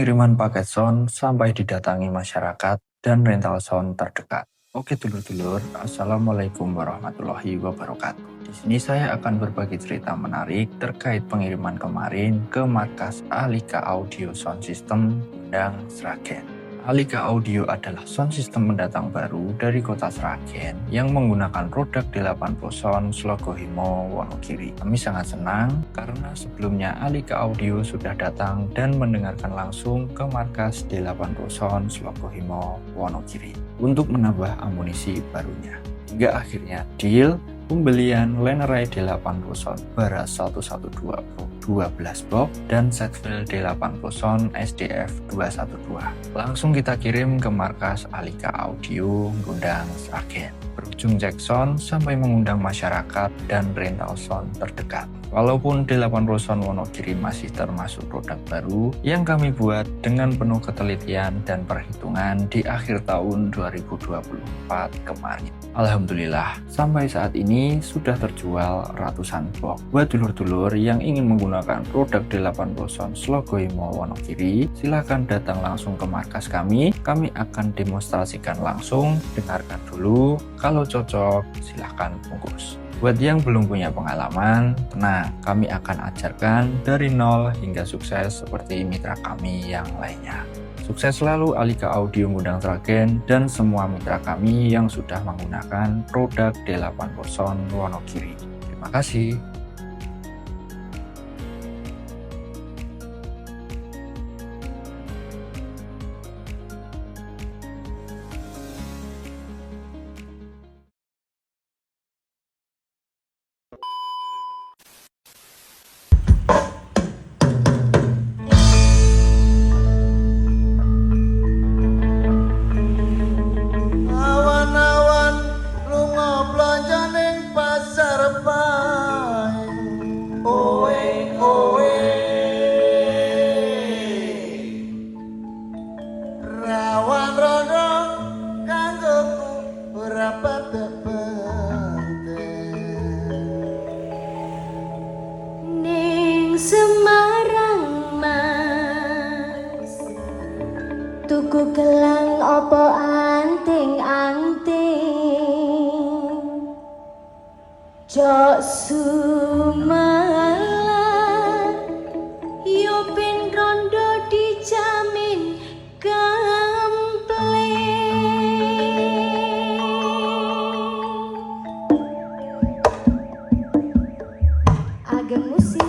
Pengiriman paket sound sampai didatangi masyarakat dan rental sound terdekat. Oke dulur-dulur, Assalamualaikum warahmatullahi wabarakatuh. Di sini saya akan berbagi cerita menarik terkait pengiriman kemarin ke markas Alika Audio Sound System Gundang Sragen. Alika Audio adalah sound system pendatang baru dari kota Sragen yang menggunakan produk D80 Sound Slogo Himo Wonogiri. Kami sangat senang karena sebelumnya Alika Audio sudah datang dan mendengarkan langsung ke markas D80 Sound Slogo Himo Wonogiri untuk menambah amunisi barunya. Hingga akhirnya deal pembelian Lenerai D80 Sound Baras 112 Pro 12 box dan Setfil D80 Sound SDF 212 langsung kita kirim ke markas Alika Audio Gundang Sragen, berujung cek sound sampai mengundang masyarakat dan rental sound terdekat. Walaupun D80 Sound Wonogiri masih termasuk produk baru yang kami buat dengan penuh ketelitian dan perhitungan di akhir tahun 2024 kemarin. Alhamdulillah, sampai saat ini sudah terjual ratusan box. Buat dulur-dulur yang ingin menggunakan produk D80 Sound Slogo Himo Wonogiri, silahkan datang langsung ke markas kami. Kami akan demonstrasikan langsung, dengarkan dulu. Kalau cocok, silahkan bungkus. Buat yang belum punya pengalaman, tenang, kami akan ajarkan dari nol hingga sukses seperti mitra kami yang lainnya. Sukses selalu Alika Audio Gundang Sragen dan semua mitra kami yang sudah menggunakan produk D80 Sound Wonogiri. Terima kasih. Awan-awan lunga blanja ning pasar bae. Owe owe. Rawan rono kanggoku ora patek Ning Semarang Mas, tuku gelang opo anting-anting, jok sumalah yo ben rondo dijamin ageng musik